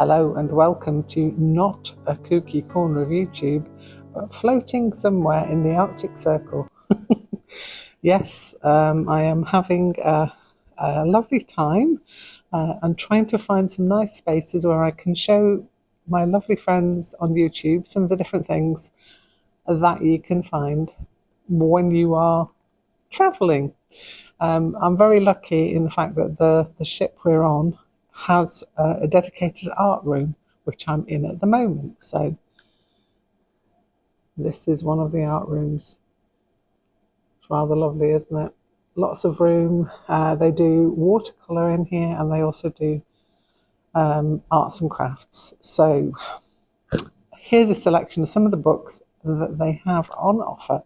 Hello and welcome to not a kooky corner of YouTube, but floating somewhere in the Arctic Circle. Yes, I am having a lovely time and trying to find some nice spaces where I can show my lovely friends on YouTube some of the different things that you can find when you are travelling. I'm very lucky in the fact that the ship we're on has a dedicated art room, which I'm in at the moment. So this is one of the art rooms. It's rather lovely, isn't it? Lots of room. They do watercolour in here, and they also do arts and crafts. So here's a selection of some of the books that they have on offer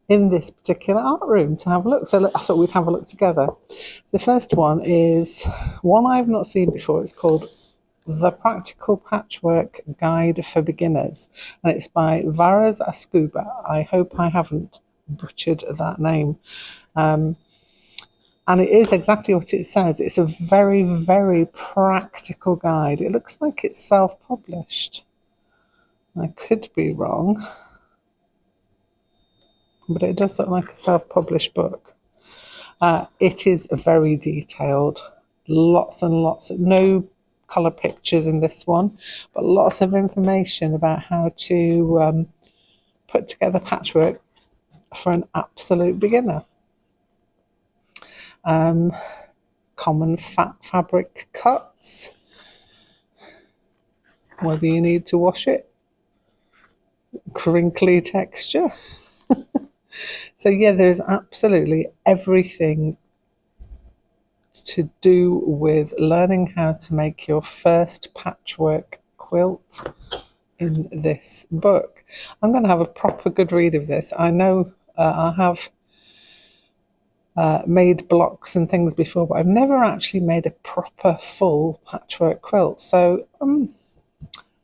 in this particular art room to have a look. So I thought we'd have a look together. The first one is one I've not seen before. It's called The Practical Patchwork Guide for Beginners, and it's by Varas Askuba. I hope I haven't butchered that name. And it is exactly what it says. It's a very, very practical guide. It looks like it's self-published. I could be wrong, but it does look like a self-published book. It is very detailed, lots and lots, no colour pictures in this one, but lots of information about how to put together patchwork for an absolute beginner. Common fabric cuts, whether you need to wash it, crinkly texture. So yeah, there's absolutely everything to do with learning how to make your first patchwork quilt in this book. I'm going to have a proper good read of this. I know I have made blocks and things before, but I've never actually made a proper full patchwork quilt. So I'm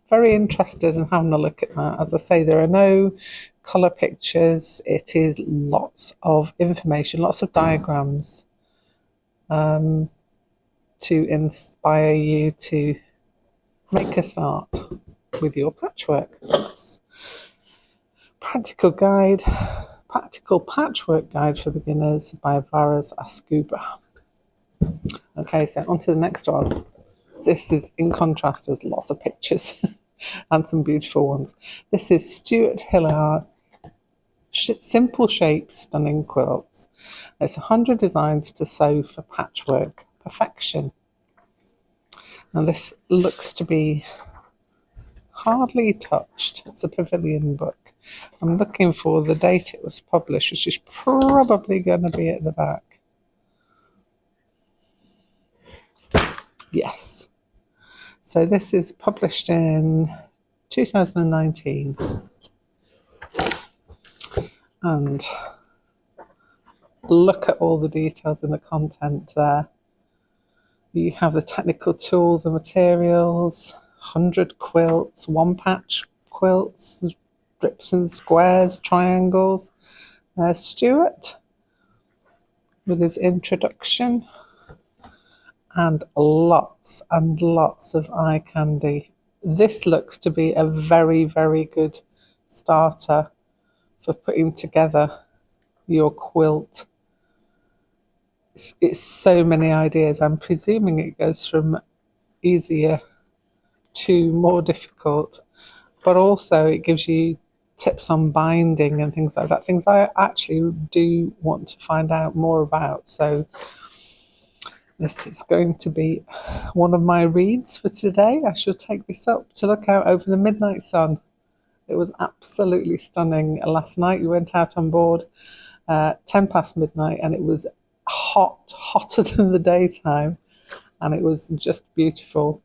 very interested in having a look at that. As I say, there are no colour pictures. It is lots of information, lots of diagrams to inspire you to make a start with your patchwork. That's Practical Patchwork Guide for Beginners by Varas Askuba. Okay, so on to the next one. This is, in contrast, there's lots of pictures and some beautiful ones. This is Stuart Hillard, Simple Shapes, Stunning Quilts. It's 100 designs to sew for patchwork perfection. Now this looks to be hardly touched. It's a pavilion book. I'm looking for the date it was published, which is probably going to be at the back. Yes. So this is published in 2019. And look at all the details in the content there. You have the technical tools and materials, 100 quilts, one patch quilts, strips and squares, triangles. There's Stuart with his introduction, and lots of eye candy. This looks to be a very, very good starter for putting together your quilt. It's so many ideas. I'm presuming it goes from easier to more difficult, but also it gives you tips on binding and things like that, things I actually do want to find out more about. So this is going to be one of my reads for today. I shall take this up to look out over the midnight sun. It was absolutely stunning. Last night we went out on board 10 past midnight, and it was hotter than the daytime, and it was just beautiful.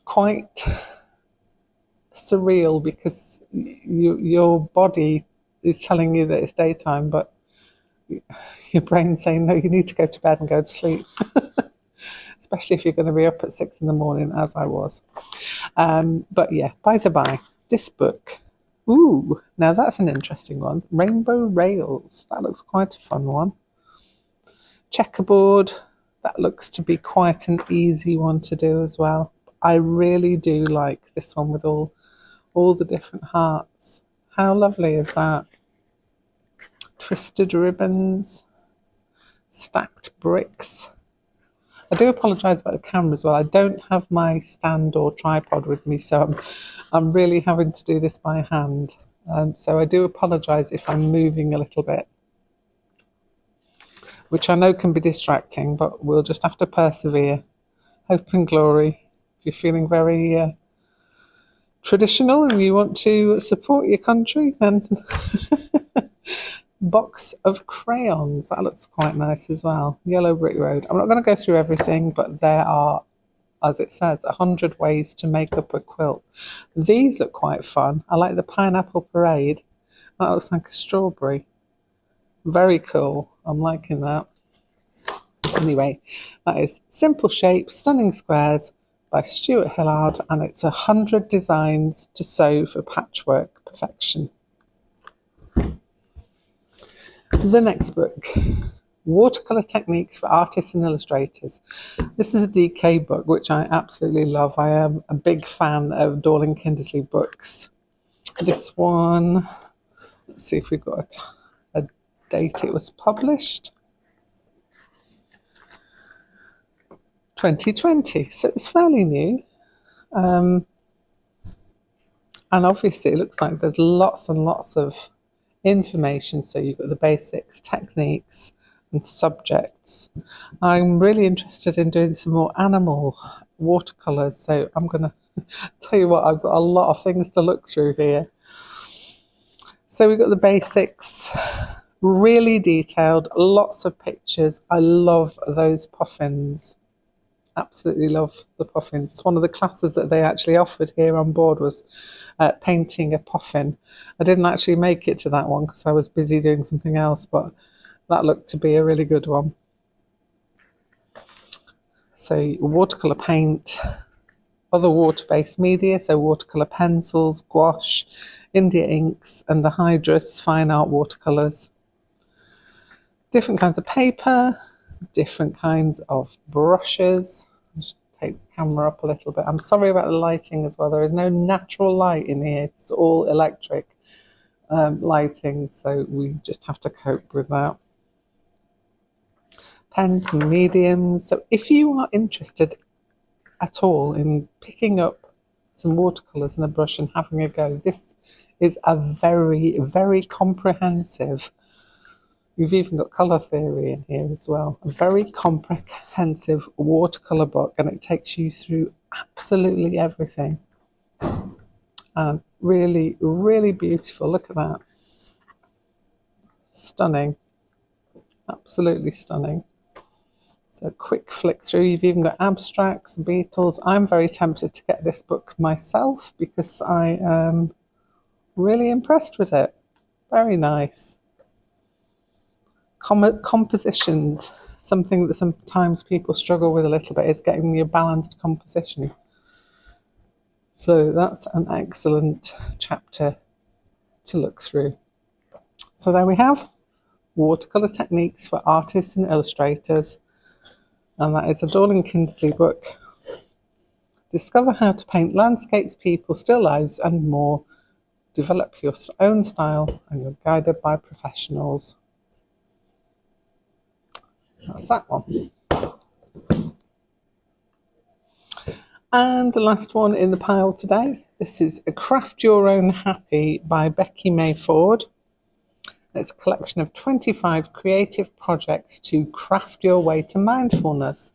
Quite surreal because your body is telling you that it's daytime, but your brain's saying, no, you need to go to bed and go to sleep. Especially if you're going to be up at 6 in the morning, as I was. But yeah, by the by, this book, ooh, now that's an interesting one. Rainbow Rails, that looks quite a fun one. Checkerboard, That looks to be quite an easy one to do as well. I really do like this one with all the different hearts. How lovely is that? Twisted ribbons, stacked bricks. I do apologise about the camera as well. I don't have my stand or tripod with me, so I'm really having to do this by hand. So I do apologise if I'm moving a little bit, which I know can be distracting, but we'll just have to persevere. Hope and glory. If you're feeling very traditional and you want to support your country, then box of crayons. That looks quite nice as well. Yellow Brick Road. I'm not going to go through everything, but there are, as it says, 100 ways to make up a quilt. These look quite fun. I like the Pineapple Parade. That looks like a strawberry. Very cool. I'm liking that. Anyway, that is Simple Shapes, Stunning Squares by Stuart Hillard, and it's 100 designs to sew for patchwork perfection. The next book, Watercolour Techniques for Artists and Illustrators. This is a DK book, which I absolutely love. I am a big fan of Dorling Kindersley books. This one, let's see if we've got a date it was published. 2020, so it's fairly new. And obviously it looks like there's lots and lots of information. So you've got the basics, techniques and subjects. I'm really interested in doing some more animal watercolours, so I'm going to tell you what, I've got a lot of things to look through here. So we've got the basics, really detailed, lots of pictures. I love those puffins. Absolutely love the puffins. It's one of the classes that they actually offered here on board was painting a puffin. I didn't actually make it to that one because I was busy doing something else, but that looked to be a really good one. So watercolour paint, other water-based media, so watercolour pencils, gouache, India inks and the Hydrus fine art watercolours. Different kinds of paper, different kinds of brushes. Just take the camera up a little bit. I'm sorry about the lighting as well. There is no natural light in here. It's all electric lighting, so we just have to cope with that. Pens and mediums. So if you are interested at all in picking up some watercolours and a brush and having a go, this is a very, very comprehensive. We've even got colour theory in here as well. A very comprehensive watercolour book, and it takes you through absolutely everything. And really, really beautiful. Look at that. Stunning. Absolutely stunning. So quick flick through. You've even got abstracts, beetles. I'm very tempted to get this book myself because I am really impressed with it. Very nice. Compositions, something that sometimes people struggle with a little bit is getting your balanced composition. So that's an excellent chapter to look through. So there we have Watercolour Techniques for Artists and Illustrators, and that is a Dorling Kindersley book. Discover how to paint landscapes, people, still lives and more. Develop your own style and you're guided by professionals. That's that one. And the last one in the pile today. This is A Craft Your Own Happy by Becky May Ford. It's a collection of 25 creative projects to craft your way to mindfulness.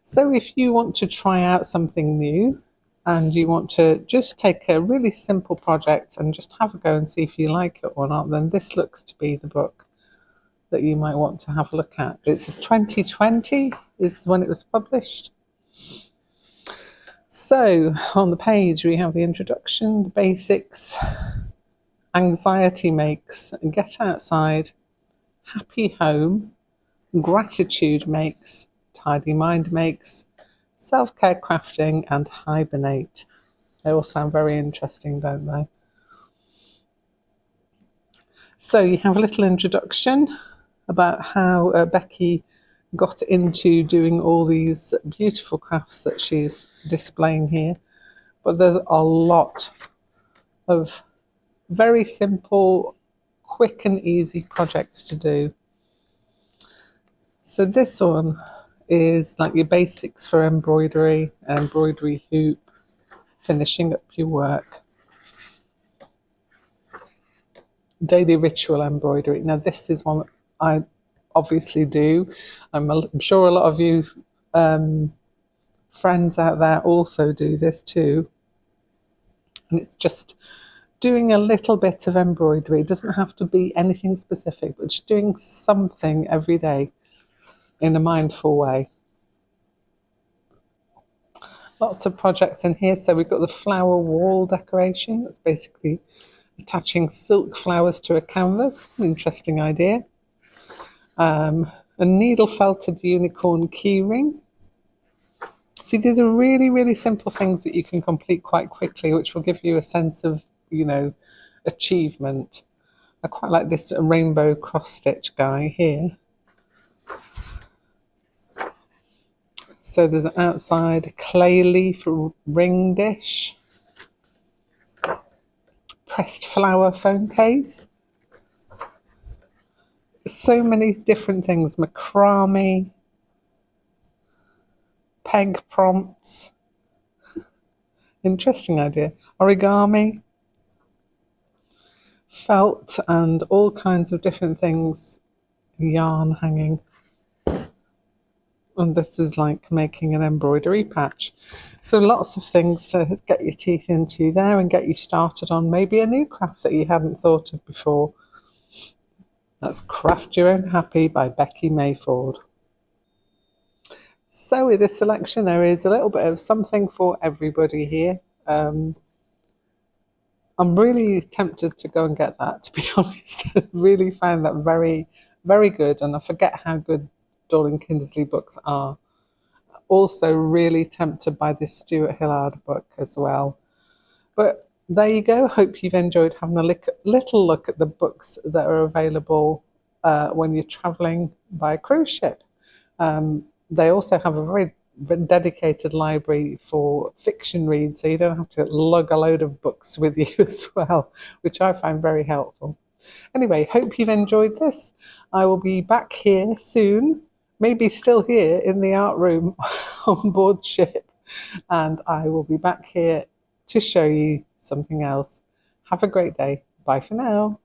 So if you want to try out something new and you want to just take a really simple project and just have a go and see if you like it or not, then this looks to be the book that you might want to have a look at. It's 2020 is when it was published. So on the page we have the introduction, the basics, anxiety makes, get outside, happy home, gratitude makes, tidy mind makes, self-care crafting and hibernate. They all sound very interesting, don't they? So you have a little introduction about how Becky got into doing all these beautiful crafts that she's displaying here. But there's a lot of very simple, quick and easy projects to do. So this one is like your basics for embroidery, embroidery hoop, finishing up your work. Daily ritual embroidery. Now this is one that I obviously do. I'm sure a lot of you friends out there also do this too. And it's just doing a little bit of embroidery. It doesn't have to be anything specific, but just doing something every day in a mindful way. Lots of projects in here. So we've got the flower wall decoration. That's basically attaching silk flowers to a canvas. An interesting idea. A needle felted unicorn keyring. See, these are really, really simple things that you can complete quite quickly, which will give you a sense of, achievement. I quite like this rainbow cross stitch guy here. So there's an outside clay leaf ring dish, pressed flower phone case. So many different things, macrame, peg prompts. Interesting idea. Origami, felt, and all kinds of different things, yarn hanging. And this is like making an embroidery patch. So lots of things to get your teeth into there and get you started on maybe a new craft that you hadn't thought of before. That's Craft Your Own Happy by Becky Mayford. So with this selection, there is a little bit of something for everybody here. I'm really tempted to go and get that, to be honest. I really found that very, very good, and I forget how good Dorling Kindersley books are. Also really tempted by this Stuart Hillard book as well. But there you go. Hope you've enjoyed having a little look at the books that are available when you're travelling by cruise ship. They also have a very dedicated library for fiction reads, so you don't have to lug a load of books with you as well, which I find very helpful. Anyway, hope you've enjoyed this. I will be back here soon, maybe still here in the art room on board ship, and I will be back here to show you something else. Have a great day. Bye for now.